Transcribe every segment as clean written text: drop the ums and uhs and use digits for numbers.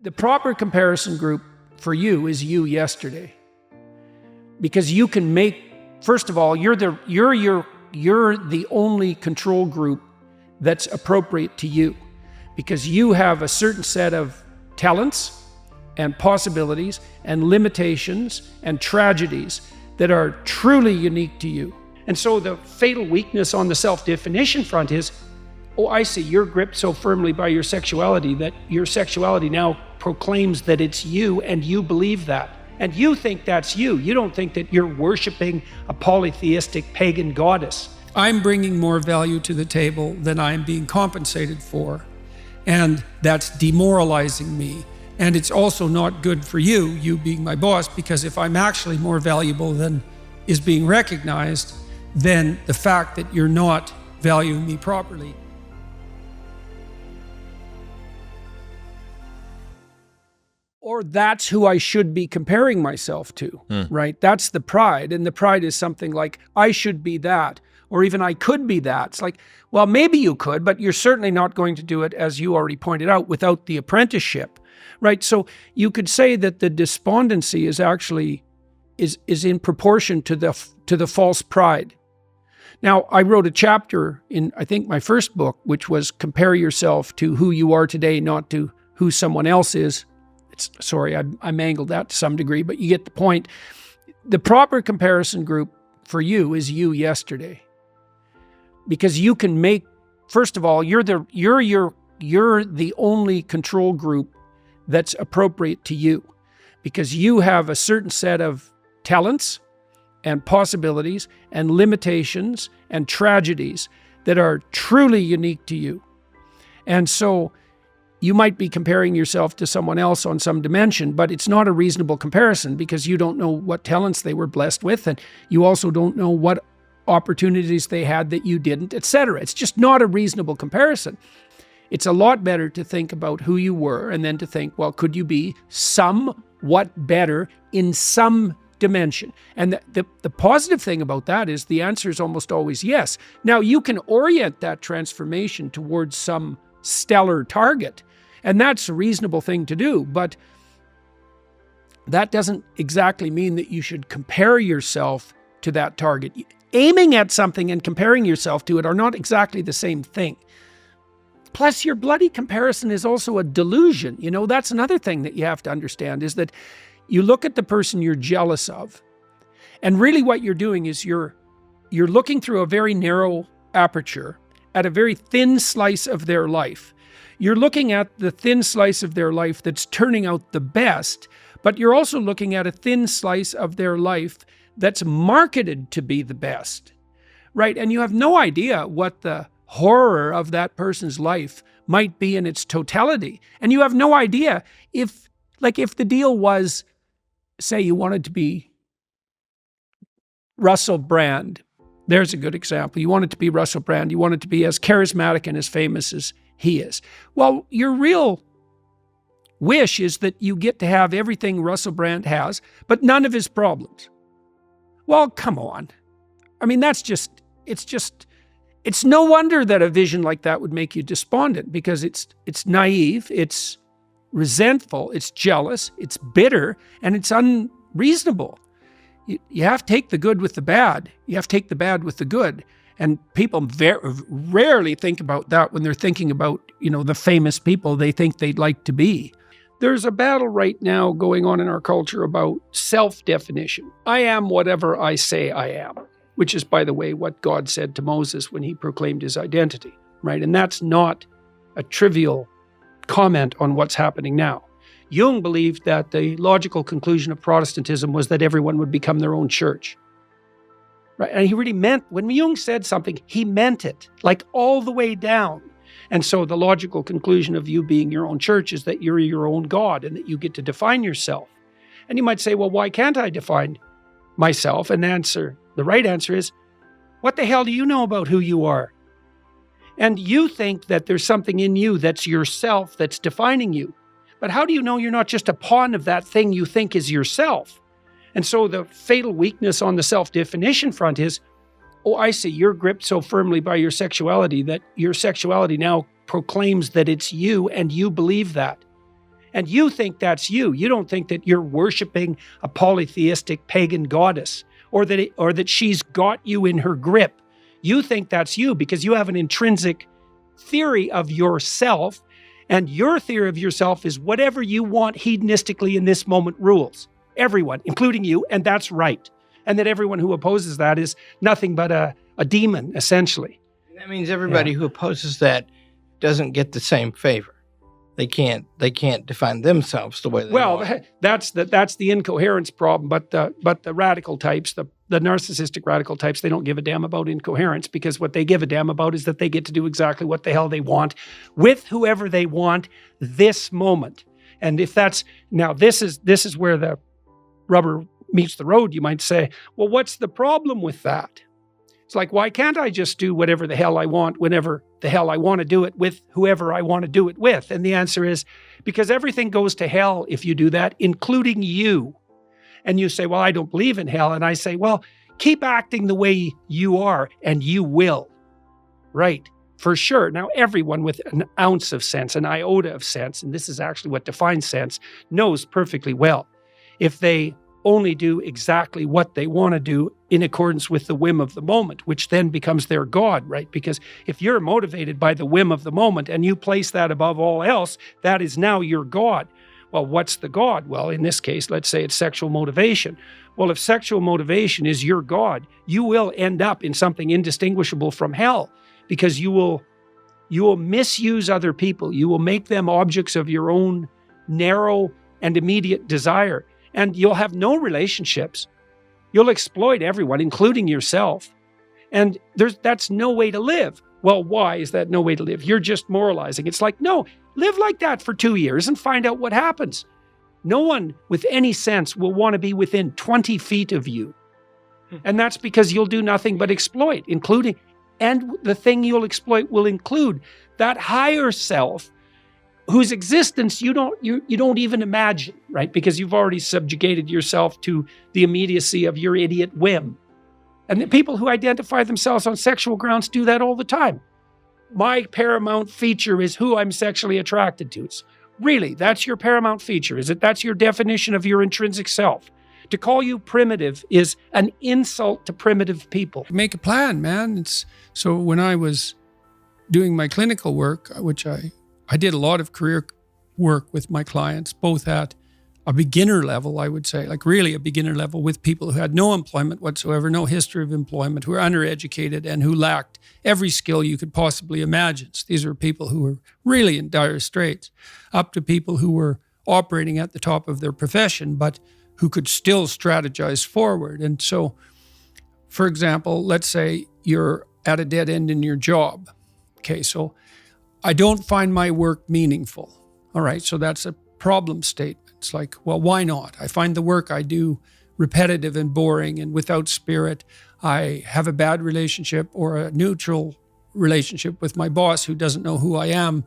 The proper comparison group for you is you yesterday. Because you can make, first of all, you're the only control group that's appropriate to you. Because you have a certain set of talents and possibilities and limitations and tragedies that are truly unique to you. And so the fatal weakness on the self-definition front is, oh, I see, you're gripped so firmly by your sexuality that your sexuality now proclaims that it's you and you believe that. And you think that's you. You don't think that you're worshiping a polytheistic pagan goddess. I'm bringing more value to the table than I'm being compensated for. And that's demoralizing me. And it's also not good for you being my boss, because if I'm actually more valuable than is being recognized, then the fact that you're not valuing me properly. Or that's who I should be comparing myself to, right? That's the pride. And the pride is something like, I should be that, or even I could be that. It's like, well, maybe you could, but you're certainly not going to do it, as you already pointed out, without the apprenticeship, right? So you could say that the despondency is actually is in proportion to the false pride. Now, I wrote a chapter in, I think, my first book, which was compare yourself to who you are today, not to who someone else is. Sorry, I mangled that to some degree, but you get the point. The proper comparison group for you is you yesterday. Because you can make, first of all, you're the only control group that's appropriate to you. Because you have a certain set of talents and possibilities and limitations and tragedies that are truly unique to you. And so you might be comparing yourself to someone else on some dimension, but it's not a reasonable comparison because you don't know what talents they were blessed with, and you also don't know what opportunities they had that you didn't, etc. It's just not a reasonable comparison. It's a lot better to think about who you were and then to think, well, could you be somewhat better in some dimension? And the positive thing about that is the answer is almost always yes. Now, you can orient that transformation towards some stellar target, and that's a reasonable thing to do, but that doesn't exactly mean that you should compare yourself to that target. Aiming at something and comparing yourself to it are not exactly the same thing. Plus, your bloody comparison is also a delusion. You know, that's another thing that you have to understand, is that you look at the person you're jealous of, and really what you're doing is you're looking through a very narrow aperture at a very thin slice of their life. You're looking at the thin slice of their life that's turning out the best, but you're also looking at a thin slice of their life that's marketed to be the best, right? And you have no idea what the horror of that person's life might be in its totality. And you have no idea if the deal was, say you wanted to be Russell Brand. There's a good example. You want it to be Russell Brand. You want it to be as charismatic and as famous as he is. Well, your real wish is that you get to have everything Russell Brand has, but none of his problems. Well, come on. I mean, it's no wonder that a vision like that would make you despondent, because it's naive, it's resentful, it's jealous, it's bitter, and it's unreasonable. You have to take the good with the bad. You have to take the bad with the good. And people rarely think about that when they're thinking about, the famous people they think they'd like to be. There's a battle right now going on in our culture about self-definition. I am whatever I say I am, which is, by the way, what God said to Moses when he proclaimed his identity, right? And that's not a trivial comment on what's happening now. Jung believed that the logical conclusion of Protestantism was that everyone would become their own church. Right? And he really meant, when Jung said something, he meant it, like all the way down. And so the logical conclusion of you being your own church is that you're your own God and that you get to define yourself. And you might say, well, why can't I define myself? And the right answer is, what the hell do you know about who you are? And you think that there's something in you that's yourself that's defining you. But how do you know you're not just a pawn of that thing you think is yourself? And so the fatal weakness on the self-definition front is, oh, I see, you're gripped so firmly by your sexuality that your sexuality now proclaims that it's you and you believe that. And you think that's you. You don't think that you're worshiping a polytheistic pagan goddess or that she's got you in her grip. You think that's you because you have an intrinsic theory of yourself, and your theory of yourself is whatever you want hedonistically in this moment rules. Everyone, including you, and that's right. And that everyone who opposes that is nothing but a demon, essentially. That means everybody who opposes that doesn't get the same favor. They can't define themselves the way they want. Well, that's the incoherence problem. But the radical types, the narcissistic radical types, they don't give a damn about incoherence, because what they give a damn about is that they get to do exactly what the hell they want with whoever they want this moment. And if that's now, this is where the rubber meets the road. You might say, well, what's the problem with that? It's like, why can't I just do whatever the hell I want whenever the hell I want to do it with whoever I want to do it with? And the answer is because everything goes to hell if you do that, including you. And you say, well, I don't believe in hell. And I say, well, keep acting the way you are and you will. Right, for sure. Now, everyone with an ounce of sense, an iota of sense, and this is actually what defines sense, knows perfectly well if they only do exactly what they want to do in accordance with the whim of the moment, which then becomes their God, right? Because if you're motivated by the whim of the moment and you place that above all else, that is now your God. Well, what's the God? Well, in this case, let's say it's sexual motivation. Well, if sexual motivation is your God, you will end up in something indistinguishable from hell, because you will misuse other people. You will make them objects of your own narrow and immediate desire. And you'll have no relationships. You'll exploit everyone, including yourself. And that's no way to live. Well, why is that no way to live? You're just moralizing. It's like, no, live like that for 2 years and find out what happens. No one with any sense will want to be within 20 feet of you. And that's because you'll do nothing but exploit, and the thing you'll exploit will include that higher self whose existence you don't even imagine, right? Because you've already subjugated yourself to the immediacy of your idiot whim. And the people who identify themselves on sexual grounds do that all the time. My paramount feature is who I'm sexually attracted to. It's really, that's your paramount feature, is it? That's your definition of your intrinsic self. To call you primitive is an insult to primitive people. Make a plan, man. So when I was doing my clinical work, which I did a lot of career work with my clients, both at a beginner level, I would say, like really a beginner level, with people who had no employment whatsoever, no history of employment, who were undereducated and who lacked every skill you could possibly imagine. So these were people who were really in dire straits, up to people who were operating at the top of their profession, but who could still strategize forward. And so, for example, let's say you're at a dead end in your job. Okay, so I don't find my work meaningful. All right, so that's a problem statement. It's like, well, why not? I find the work I do repetitive and boring and without spirit. I have a bad relationship or a neutral relationship with my boss who doesn't know who I am.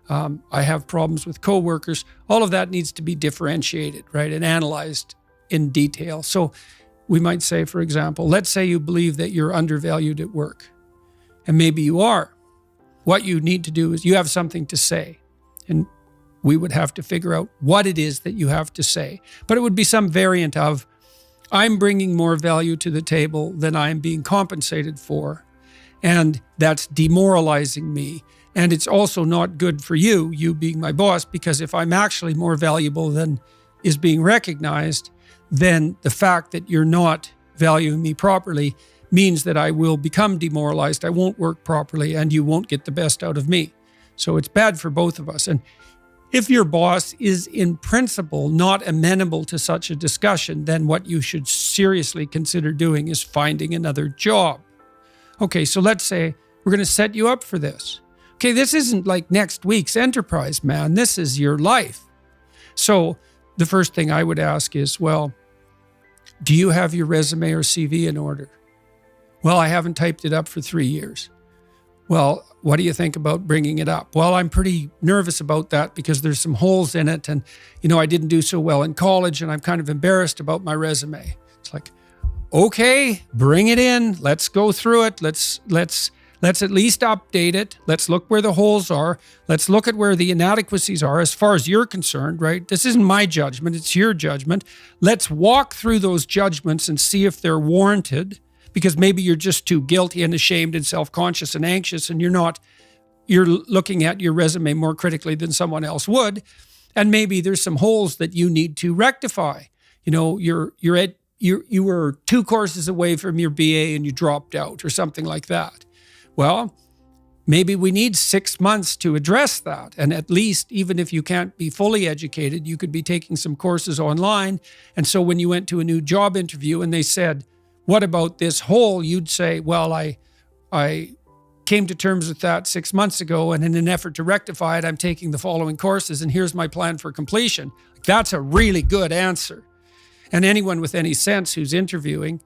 I have problems with coworkers. All of that needs to be differentiated, right, and analyzed in detail. So we might say, for example, let's say you believe that you're undervalued at work, and maybe you are. What you need to do is you have something to say, and we would have to figure out what it is that you have to say. But it would be some variant of, I'm bringing more value to the table than I'm being compensated for, and that's demoralizing me. And it's also not good for you being my boss, because if I'm actually more valuable than is being recognized, then the fact that you're not valuing me properly means that I will become demoralized, I won't work properly, and you won't get the best out of me. So it's bad for both of us. And if your boss is in principle not amenable to such a discussion, then what you should seriously consider doing is finding another job. Okay, so let's say we're going to set you up for this. Okay, this isn't like next week's enterprise, man. This is your life. So the first thing I would ask is, well, do you have your resume or CV in order? Well, I haven't typed it up for 3 years. Well, what do you think about bringing it up? Well, I'm pretty nervous about that because there's some holes in it. And, I didn't do so well in college and I'm kind of embarrassed about my resume. It's like, okay, bring it in. Let's go through it. Let's Let's at least update it. Let's look where the holes are. Let's look at where the inadequacies are as far as you're concerned, right? This isn't my judgment, it's your judgment. Let's walk through those judgments and see if they're warranted, because maybe you're just too guilty and ashamed and self-conscious and anxious, and you're looking at your resume more critically than someone else would. And maybe there's some holes that you need to rectify. You know, you were 2 courses away from your BA and you dropped out or something like that. Well, maybe we need 6 months to address that. And at least, even if you can't be fully educated, you could be taking some courses online. And so when you went to a new job interview and they said, what about this hole? You'd say, well, I came to terms with that 6 months ago, and in an effort to rectify it, I'm taking the following courses, and here's my plan for completion. That's a really good answer. And anyone with any sense who's interviewing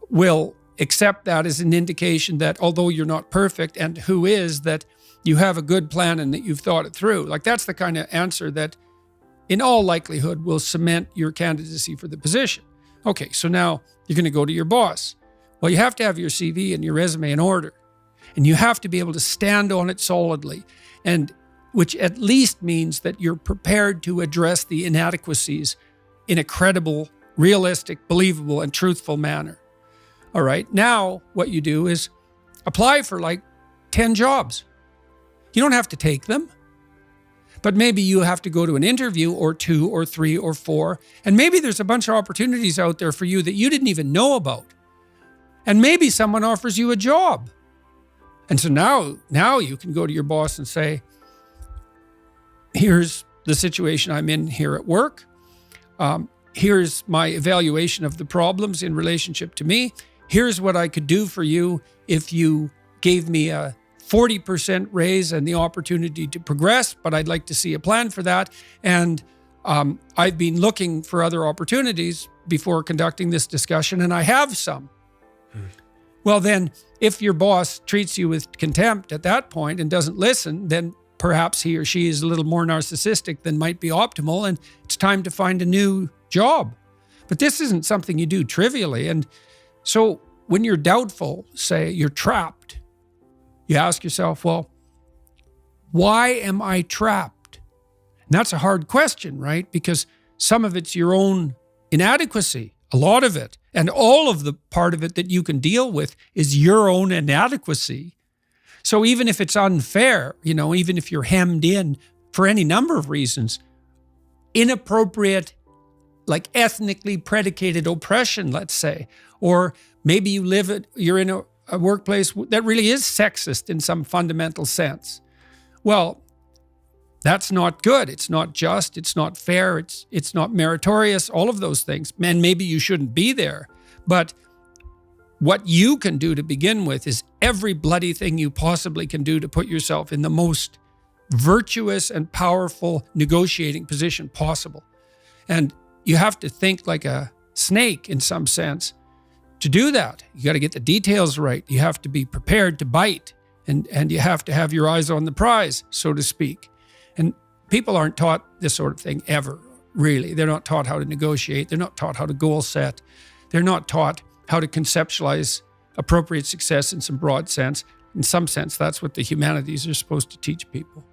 will accept that as an indication that although you're not perfect, and who is, that you have a good plan and that you've thought it through. Like, that's the kind of answer that in all likelihood will cement your candidacy for the position. Okay, so now you're going to go to your boss. Well, you have to have your CV and your resume in order, and you have to be able to stand on it solidly, and which at least means that you're prepared to address the inadequacies in a credible, realistic, believable, and truthful manner. All right, now what you do is apply for like 10 jobs. You don't have to take them, but maybe you have to go to an interview or 2 or 3 or 4, and maybe there's a bunch of opportunities out there for you that you didn't even know about. And maybe someone offers you a job. And so now you can go to your boss and say, here's the situation I'm in here at work. Here's my evaluation of the problems in relationship to me. Here's what I could do for you if you gave me a 40% raise and the opportunity to progress, but I'd like to see a plan for that. And I've been looking for other opportunities before conducting this discussion, and I have some. Well, then, if your boss treats you with contempt at that point and doesn't listen, then perhaps he or she is a little more narcissistic than might be optimal, and it's time to find a new job. But this isn't something you do trivially. And so when you're doubtful, say you're trapped, you ask yourself, well, why am I trapped? And that's a hard question, right? Because some of it's your own inadequacy, a lot of it. And all of the part of it that you can deal with is your own inadequacy. So even if it's unfair, even if you're hemmed in for any number of reasons, inappropriate, like ethnically predicated oppression, let's say, or maybe you're in a workplace that really is sexist in some fundamental sense. Well, that's not good. It's not just. It's not fair. It's not meritorious. All of those things. And maybe you shouldn't be there. But what you can do to begin with is every bloody thing you possibly can do to put yourself in the most virtuous and powerful negotiating position possible. And you have to think like a snake in some sense to do that. You got to get the details right. You have to be prepared to bite, and you have to have your eyes on the prize, so to speak. And people aren't taught this sort of thing ever, really. They're not taught how to negotiate. They're not taught how to goal set. They're not taught how to conceptualize appropriate success in some broad sense. In some sense, that's what the humanities are supposed to teach people.